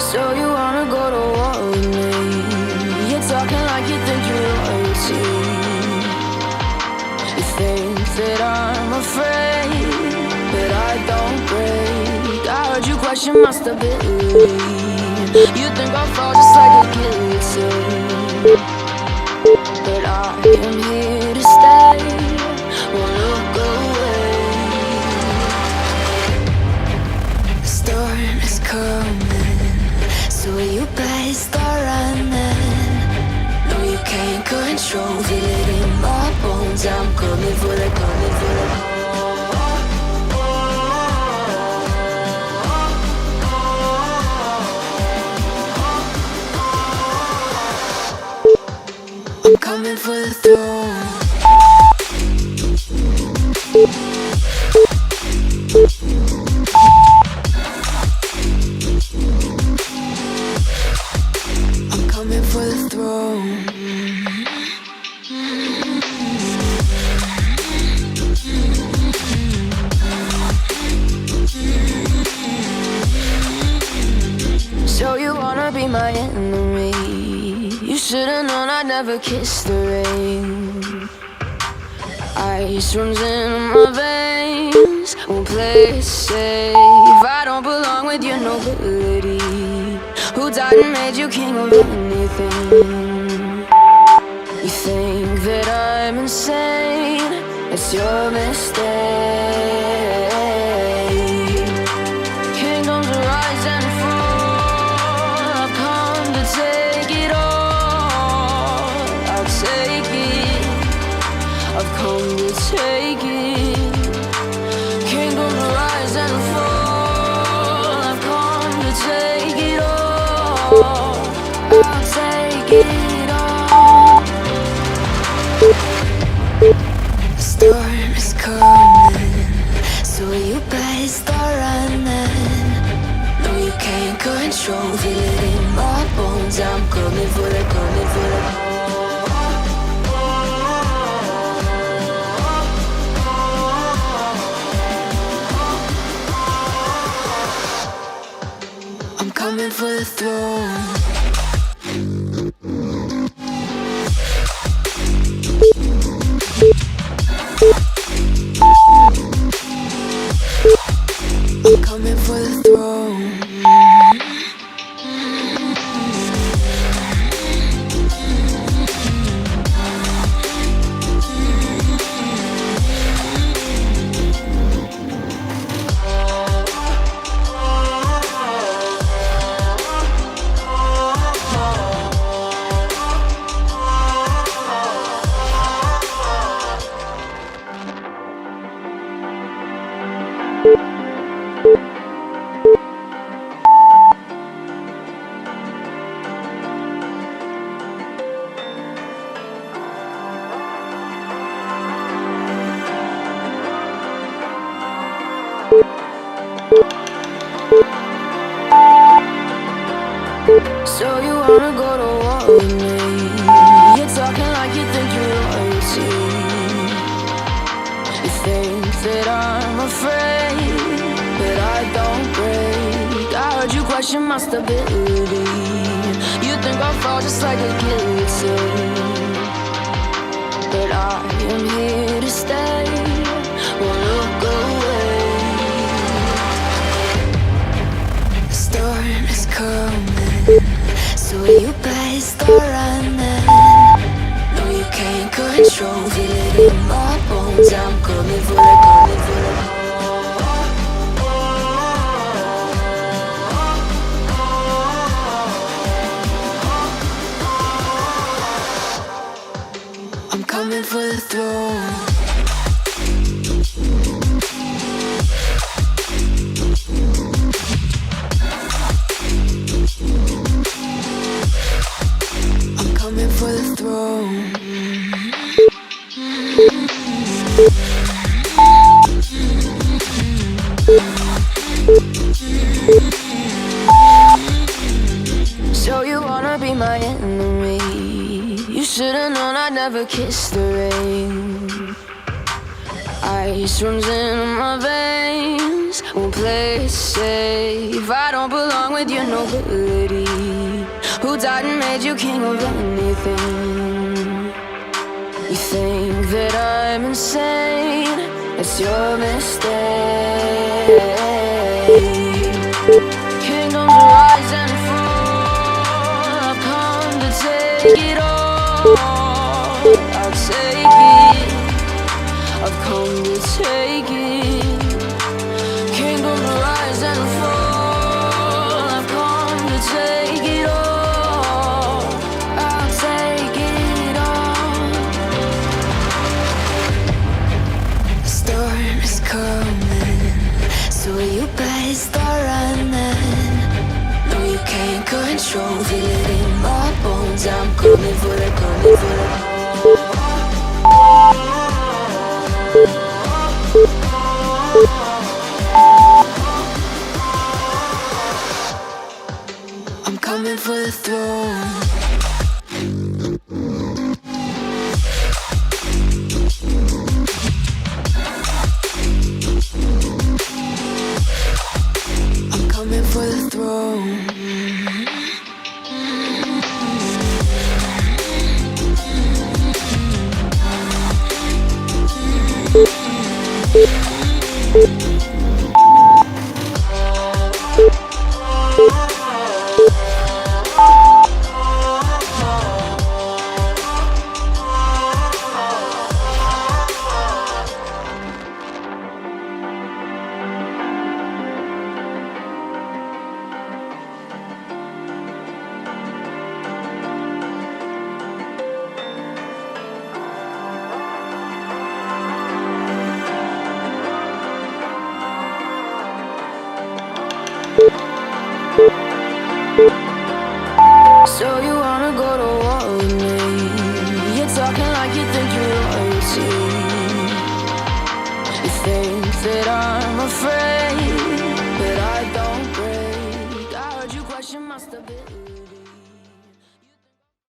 So you wanna go to war with me? You're talking like you think you're royalty. You think that I'm afraid, but I don't break. I heard you question my stability. You think I'll fall just like a guillotine, but I am here to stay. Won't look away. The storm is coming, so you better start running. No, you can't control, feel it in my bones. I'm coming for the, coming for the. I'm coming for the throne. I'm coming for the throne. So you wanna be my enemy? You should've known I'd never kiss the rain. Ice runs in my veins, won't play it safe. I don't belong with your nobility. Who died and made you king of anything? You think that I'm insane? It's your mistake. Kingdoms rise and fall. I've come to take it all. I'll take it. I've come to take it. Kingdoms rise and fall. I've come to take it all. I'll take it all. The storm is coming, so you better start running. No, you can't control, feel it in my bones. I'm coming for the, coming for the. I'm coming for the throne. I'm coming for the throne. So you wanna go to war with me? You're talking like you think you're royalty. You think that I'm afraid, but I don't break. I heard you question my stability. You think I'll fall just like a guillotine, but I am here to stay. Won't look away. The storm is coming, so you better start running. No, you can't control, feel it in my bones. I'm coming for the, coming for the. I'm coming for the throne. I'm coming for the throne. So you wanna be my enemy? You should've known I'd never kiss the rain. Ice runs in my veins, won't play it safe. I don't belong with your nobility. Who died and made you king of anything? You think that I'm insane? It's your mistake. Kingdoms rise and fall. I've come to take it all. I'll take it. I've come to take it. Kingdoms rise and fall. I've come to take it all. I'll take it all. The storm is coming, so you better start running. No, you can't control, feel it in my bones. I'm coming for the, coming for the. I'm coming for the throne. I'm coming for the throne. So you wanna go to war with me? You're talking like you think you're royalty. You think that I'm afraid, but I don't break. I heard you question my stability.